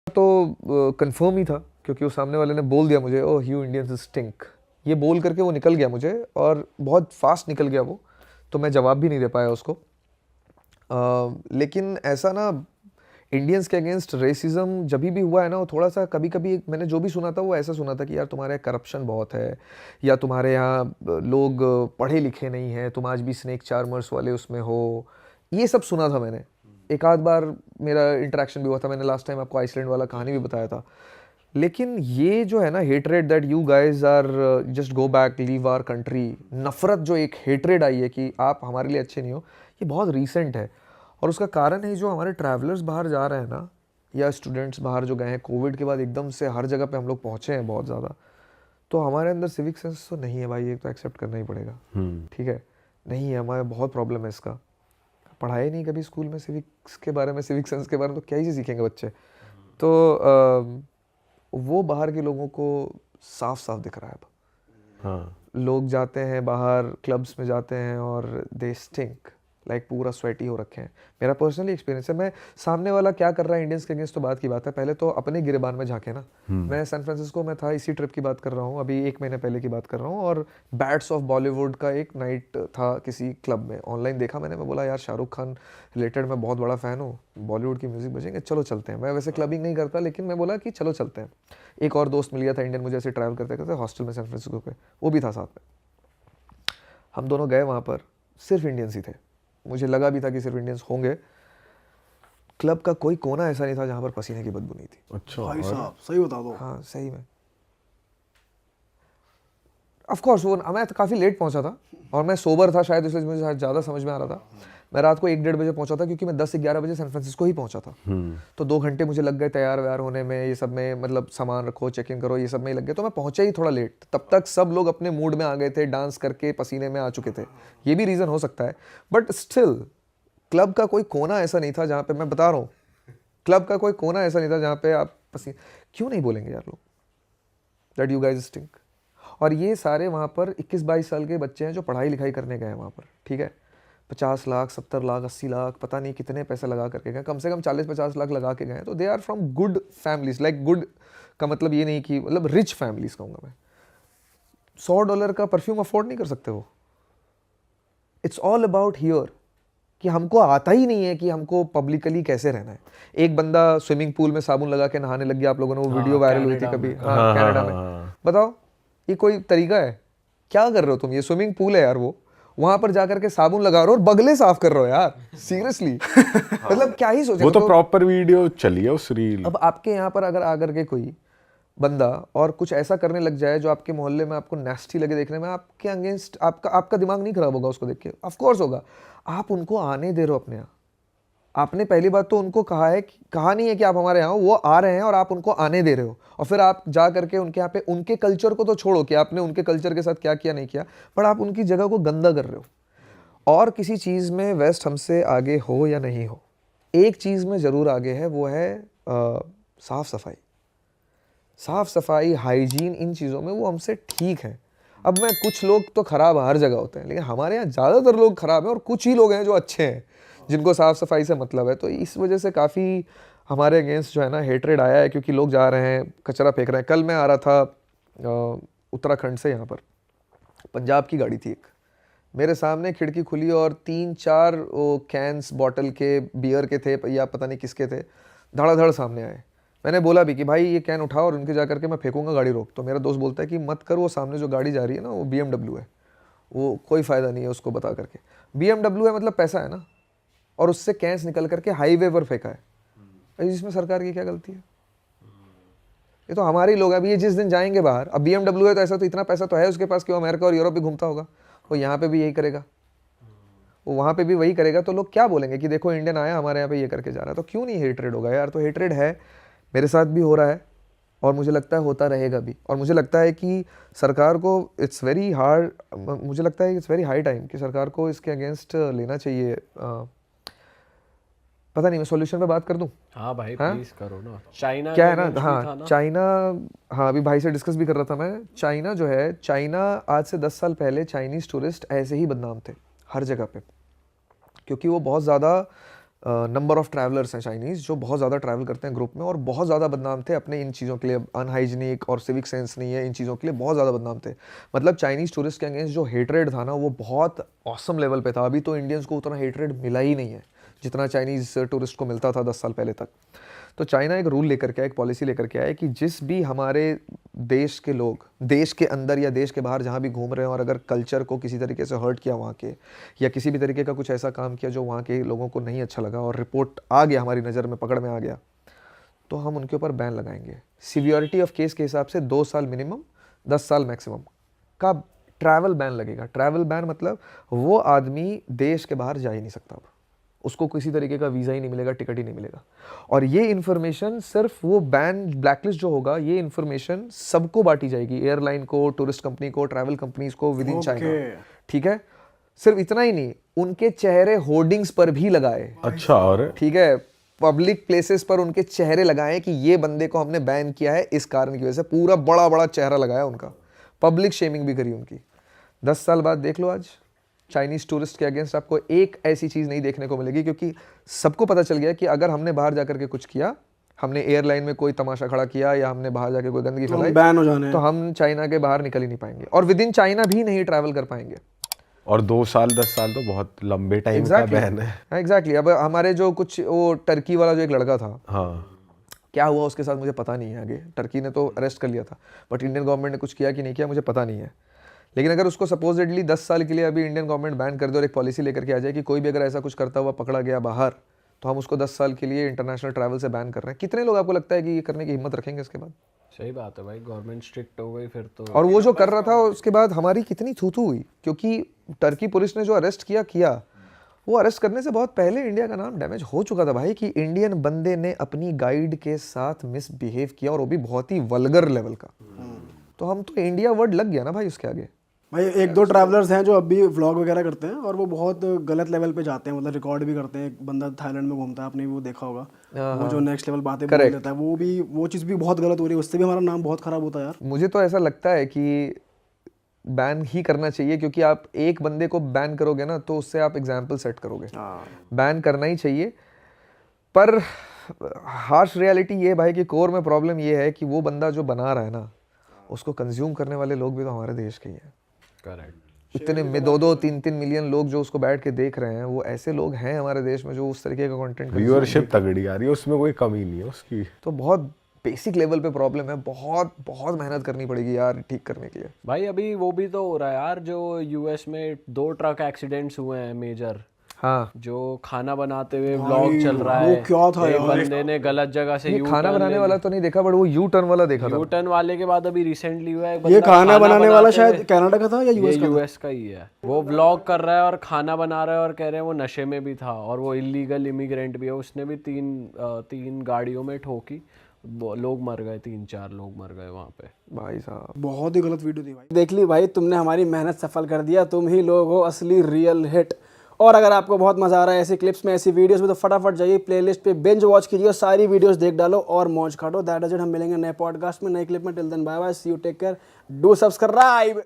तो कंफर्म ही था क्योंकि उस सामने वाले ने बोल दिया मुझे, ओह यू इंडियंस स्टिंक, ये बोल करके वो निकल गया मुझे, और बहुत फास्ट निकल गया वो, तो मैं जवाब भी नहीं दे पाया उसको। लेकिन ऐसा ना, इंडियंस के अगेंस्ट रेसिज्म जब भी हुआ है ना, वो थोड़ा सा कभी कभी मैंने जो भी सुना था वो ऐसा सुना था कि यार तुम्हारे यहाँ करप्शन बहुत है, या तुम्हारे यहाँ लोग पढ़े लिखे नहीं हैं, तुम आज भी स्नेक चार्मर्स वाले उसमें हो, ये सब सुना था मैंने। एक आध बार मेरा इंटरेक्शन भी हुआ था, मैंने लास्ट टाइम आपको आइसलैंड वाला कहानी भी बताया था। लेकिन ये जो है ना hatred that you guys are just go back leave our country, नफरत जो एक हेटरेड आई है कि आप हमारे लिए अच्छे नहीं हो, ये बहुत रीसेंट है। और उसका कारण है जो हमारे ट्रैवलर्स बाहर जा रहे हैं ना, या स्टूडेंट्स बाहर जो गए हैं कोविड के बाद, एकदम से हर जगह पे हम लोग पहुँचे हैं बहुत ज़्यादा, तो हमारे अंदर सिविक सेंस तो नहीं है भाई, ये तो एक्सेप्ट करना ही पड़ेगा। ठीक है, नहीं है, हमारे बहुत प्रॉब्लम है इसका। पढ़ाए नहीं कभी स्कूल में सिविक्स के बारे में, सिविक सेंस के बारे में, तो क्या ही सीखेंगे बच्चे। तो वो बाहर के लोगों को साफ साफ दिख रहा है अब। हाँ, लोग जाते हैं बाहर क्लब्स में जाते हैं और दे स्टिंक लाइक पूरा स्वेटी हो रखे हैं। मेरा पर्सनली एक्सपीरियंस है, मैं सामने वाला क्या कर रहा है इंडियंस के अगेंस्ट तो बात की बात है, पहले तो अपने गिरेबान में झांके ना। मैं सैन फ्रांसिस्को में था, इसी ट्रिप की बात कर रहा हूँ, अभी 1 महीने पहले की बात कर रहा हूँ, और बैट्स ऑफ बॉलीवुड का एक नाइट था किसी क्लब में, ऑनलाइन देखा मैंने, मैं बोला यार शाहरुख खान रिलेटेड मैं बहुत बड़ा फ़ैन हूँ, बॉलीवुड की म्यूज़िक बजेंगे, चलो चलते हैं। मैं वैसे क्लबिंग नहीं करता, लेकिन मैं बोला कि चलो चलते हैं। एक और दोस्त मिल गया था इंडियन, मुझे ऐसे ट्रैवल करते करते हॉस्टल में सैन फ्रांसिस्को पे, वो भी था साथ में। हम दोनों गए वहाँ पर, सिर्फ इंडियंस ही थे, मुझे लगा भी था कि सिर्फ इंडियंस होंगे। क्लब का कोई कोना ऐसा नहीं था जहाँ पर पसीने की बदबू नहीं थी। अच्छा भाई साहब सही बता दो। हाँ सही में, ऑफ कोर्स वो मैं तो काफ़ी लेट पहुँचा था और मैं सोबर था शायद, इसलिए मुझे ज़्यादा समझ में आ रहा था। मैं रात को 1-1:30 बजे पहुँचा था, क्योंकि मैं 10 से 11 बजे सैन फ्रांसिस्को ही पहुँचा था। तो 2 घंटे मुझे लग गए तैयार व्यार होने में, ये सब में, मतलब सामान रखो, चेक इन करो, ये सब में ही लग गए, तो मैं पहुँचा ही थोड़ा लेट। तब तक सब लोग अपने मूड में आ गए थे, डांस करके पसीने में आ चुके थे। ये भी रीज़न हो सकता है, बट स्टिल क्लब का कोई कोना ऐसा नहीं था जहाँ पे, मैं बता रहा हूँ, क्लब का कोई कोना ऐसा नहीं था जहाँ पे आप पसीने, क्यों नहीं बोलेंगे यार लोग दैट यू गाइज स्टिंक। और ये सारे वहाँ पर 21-22 साल के बच्चे हैं जो पढ़ाई लिखाई करने गए हैं वहाँ पर, ठीक है। 50 लाख, 70 लाख, 80 लाख, पता नहीं कितने पैसे लगा करके गए, कम से कम 40-50 लाख लगा के गए। तो they are from good families, like good का मतलब ये नहीं कि, मतलब रिच फैमिलीज कहूँगा मैं। $100 का परफ्यूम अफोर्ड नहीं कर सकते वो। इट्स ऑल अबाउट हियर कि हमको आता ही नहीं है कि हमको पब्लिकली कैसे रहना है। एक बंदा स्विमिंग पूल में साबुन लगा के नहाने लग गया, आप लोगों ने वो वीडियो वायरल हुई थी कभी, हाँ कनाडा में। बताओ ये कोई तरीका है? क्या कर रहे हो तुम? ये स्विमिंग पूल है यार, वो वहां पर जाकर के साबुन लगा रहे हो और बगले साफ कर रहे हो यार, सीरियसली। मतलब क्या ही सोचे वो तो प्रॉपर वीडियो चली है उस रील। अब आपके यहाँ पर अगर आकर के कोई बंदा और कुछ ऐसा करने लग जाए जो आपके मोहल्ले में आपको नेस्टी लगे देखने में, आपके अगेंस्ट आपका दिमाग नहीं खराब होगा उसको देख के? ऑफ कोर्स होगा। आप उनको आने दे रहे हो अपने यहाँ। आपने पहली बात तो उनको कहा नहीं है कि आप हमारे यहाँ हो, वो आ रहे हैं और आप उनको आने दे रहे हो, और फिर आप जा करके उनके यहाँ पे, उनके कल्चर को तो छोड़ो कि आपने उनके कल्चर के साथ क्या किया नहीं किया, पर आप उनकी जगह को गंदा कर रहे हो। और किसी चीज़ में वेस्ट हमसे आगे हो या नहीं हो, एक चीज़ में ज़रूर आगे है, वो है साफ़ सफाई। साफ़ सफाई, हाइजीन, इन चीज़ों में वो हमसे ठीक है। अब मैं, कुछ लोग तो ख़राब हर जगह होते हैं, लेकिन हमारे यहाँ ज़्यादातर लोग ख़राब हैं और कुछ ही लोग हैं जो अच्छे हैं, जिनको साफ़ सफाई से मतलब है। तो इस वजह से काफ़ी हमारे अगेंस्ट जो है ना हेटरेड आया है, क्योंकि लोग जा रहे हैं कचरा फेंक रहे हैं। कल मैं आ रहा था उत्तराखंड से, यहाँ पर पंजाब की गाड़ी थी एक, मेरे सामने खिड़की खुली और 3-4 वो कैंस बॉटल के बियर के थे या पता नहीं किसके थे, धड़ाधड़ सामने आए। मैंने बोला भी कि भाई ये कैन उठाओ और उनके जा करके मैं फेंकूंगा, गाड़ी रोक। तो मेरा दोस्त बोलता है कि मत कर, वो सामने जो गाड़ी जा रही है ना वो BMW है, वो कोई फ़ायदा नहीं है उसको बता करके। BMW है मतलब पैसा है ना, और उससे कैंस निकल करके हाईवे पर फेंका है, इसमें सरकार की क्या गलती है? ये तो हमारे ही लोग हैं। अभी ये जिस दिन जाएंगे बाहर, अब BMW है तो ऐसा तो इतना पैसा तो है उसके पास कि वो अमेरिका और यूरोप भी घूमता होगा, वो यहाँ पे भी यही करेगा, वो वहाँ पे भी वही करेगा। तो लोग क्या बोलेंगे कि देखो इंडियन आया हमारे यहाँ पे ये करके जा रहा है, तो क्यों नहीं हेटरेड होगा यार? तो हेटरेड है, मेरे साथ भी हो रहा है और मुझे लगता है होता रहेगा भी। और मुझे लगता है कि सरकार को इट्स वेरी हार्ड, मुझे लगता है इट्स वेरी हाई टाइम कि सरकार को इसके अगेंस्ट लेना चाहिए। पता नहीं, मैं सॉल्यूशन पे बात कर दूं? हाँ भाई प्लीज करो ना। चाइना क्या है ना, हाँ चाइना, हाँ अभी भाई से डिस्कस भी कर रहा था मैं। चाइना जो है, चाइना आज से 10 साल पहले चाइनीज़ टूरिस्ट ऐसे ही बदनाम थे हर जगह पे, क्योंकि वो बहुत ज़्यादा नंबर ऑफ ट्रैवलर्स हैं चाइनीज़ जो बहुत ज़्यादा ट्रैवल करते हैं ग्रुप में और बहुत ज़्यादा बदनाम थे अपने इन चीज़ों के लिए, अनहाइजीनिक और सिविक सेंस नहीं है इन चीज़ों के लिए, बहुत ज़्यादा बदनाम थे। मतलब चाइनीज़ टूरिस्ट के अगेंस्ट जो हेटरेड था ना वो बहुत ऑसम लेवल पे था। अभी तो इंडियंस को उतना हेटरेड मिला ही नहीं है जितना चाइनीज़ टूरिस्ट को मिलता था 10 साल पहले तक। तो चाइना एक रूल लेकर के आया, एक पॉलिसी लेकर के आया कि जिस भी हमारे देश के लोग देश के अंदर या देश के बाहर जहाँ भी घूम रहे हैं और अगर कल्चर को किसी तरीके से हर्ट किया वहाँ के, या किसी भी तरीके का कुछ ऐसा काम किया जो वहाँ के लोगों को नहीं अच्छा लगा और रिपोर्ट आ गया हमारी नज़र में, पकड़ में आ गया, तो हम उनके ऊपर बैन लगाएंगे। सीवियरिटी ऑफ केस के हिसाब से 2 साल मिनिमम, 10 साल मैक्सिमम का ट्रैवल बैन लगेगा। ट्रैवल बैन मतलब वो आदमी देश के बाहर जा ही नहीं सकता, अब उसको किसी तरीके का वीज़ा ही नहीं मिलेगा, टिकट ही नहीं मिलेगा। और ये इन्फॉर्मेशन सिर्फ वो बैन ब्लैकलिस्ट जो होगा, ये इन्फॉर्मेशन सबको बांटी जाएगी, एयरलाइन को, टूरिस्ट कंपनी को, ट्रैवल कंपनीज को विद इन चाइना। ठीक है, सिर्फ इतना ही नहीं, उनके चेहरे होर्डिंग्स पर भी लगाए। अच्छा, और ठीक है, पब्लिक प्लेसेस पर उनके चेहरे लगाए कि ये बंदे को हमने बैन किया है इस कारण की वजह से, पूरा बड़ा बड़ा चेहरा लगाया उनका, पब्लिक शेमिंग भी करी उनकी। 10 साल बाद देख लो, आज चाइनीज़ टूरिस्ट के अगेंस्ट आपको एक ऐसी चीज़ नहीं देखने को मिलेगी, क्योंकि सबको पता चल गया कि अगर हमने बाहर जाकर के कुछ किया, हमने एयरलाइन में कोई तमाशा खड़ा किया या हमने बाहर जाके कोई गंदगी फैलाई, बैन हो जाने तो हम चाइना के बाहर निकल ही नहीं पाएंगे और विद इन चाइना भी नहीं ट्रैवल कर पाएंगे। और 2 साल 10 साल तो बहुत लंबे टाइम का बैन है। एग्जैक्टली। अब हमारे जो कुछ वो टर्की वाला जो एक लड़का था, हाँ, क्या हुआ उसके साथ मुझे पता नहीं है। आगे टर्की ने तो अरेस्ट कर लिया था, बट इंडियन गवर्नमेंट ने कुछ किया कि नहीं किया मुझे पता नहीं है। लेकिन अगर उसको सपोजिटली 10 साल के लिए अभी इंडियन गवर्नमेंट बैन कर दे और एक पॉलिसी लेकर के आ जाए कि कोई भी अगर ऐसा कुछ करता हुआ पकड़ा गया बाहर, तो हम उसको 10 साल के लिए इंटरनेशनल ट्रैवल से बैन कर रहे हैं, कितने लोग आपको लगता है कि ये करने की हिम्मत रखेंगे इसके बाद? सही बात है भाई, गवर्नमेंट स्ट्रिक्ट हो गई फिर तो। और वो जो कर रहा था उसके बाद हमारी कितनी थू हुई, क्योंकि टर्की पुलिस ने जो अरेस्ट किया वो अरेस्ट करने से बहुत पहले इंडिया का नाम डैमेज हो चुका था भाई, कि इंडियन बंदे ने अपनी गाइड के साथ मिसबिहेव किया और वो भी बहुत ही वल्गर लेवल का। तो हम तो इंडिया वर्ड लग गया ना भाई उसके आगे। भाई 1-2 ट्रैवलर्स हैं जो अभी व्लॉग वगैरह करते हैं और वो बहुत गलत लेवल पे जाते हैं, मतलब रिकॉर्ड भी करते हैं। एक बंदा थाईलैंड में घूमता है, आपने भी वो देखा होगा, वो जो नेक्स्ट लेवल बातें बोल देता है, वो चीज़ भी बहुत गलत हो रही है, उससे भी हमारा नाम बहुत खराब होता है यार। मुझे तो ऐसा लगता है कि बैन ही करना चाहिए, क्योंकि आप एक बंदे को बैन करोगे ना तो उससे आप एग्जाम्पल सेट करोगे। बैन करना ही चाहिए, पर हार्श रियलिटी ये भाई कि कोर में प्रॉब्लम ये है कि वो बंदा जो बना रहा है ना, उसको कंज्यूम करने वाले लोग भी तो हमारे देश के ही हैं। करेक्ट। इतने में 2-2, 3-3 मिलियन लोग जो उसको बैठ के देख रहे हैं, वो ऐसे लोग हैं हमारे देश में जो उस तरीके का कंटेंट, व्यूअरशिप तगड़ी आ रही है, उसमें कोई कमी नहीं है उसकी। तो बहुत बेसिक लेवल पे प्रॉब्लम है, बहुत बहुत मेहनत करनी पड़ेगी यार ठीक करने के लिए। भाई अभी वो भी तो हो रहा है यार, जो यूएस में 2 ट्रक एक्सीडेंट्स हुए हैं मेजर, हाँ, जो खाना बनाते हुए व्लॉग चल रहा वो है। क्या था एक बंदे ने गलत जगह से ये खाना बनाने वाला तो नहीं देखा, बट वो यू टर्न वाला देखा था। यू टर्न वाले के बाद अभी रिसेंटली हुआ है एक ये बंदा खाना बनाने वाला बनाते शायद हुए- कनाडा का था या ये यूएस का? यूएस का ही है। वो व्लॉग कर रहा है और खाना बना रहा है और कह रहे हैं वो नशे में भी था और वो इलीगल इमिग्रेंट भी है। उसने भी 3 गाड़ियों में ठोकी, लोग मर गए, 3-4 लोग मर गए वहाँ पे। भाई साहब बहुत ही गलत वीडियो थी भाई। देख ली भाई, तुमने हमारी मेहनत सफल कर दिया, तुम ही लोग हो असली रियल हिट। और अगर आपको बहुत मजा आ रहा है ऐसी क्लिप्स में, ऐसी वीडियोस में, तो फटाफट जाइए प्लेलिस्ट पे बिंज वॉच कीजिए, सारी वीडियोस देख डालो और मौज काटो। That is it. हम मिलेंगे नए पॉडकास्ट में, नए क्लिप में। Till then bye bye, see you, take care, do subscribe.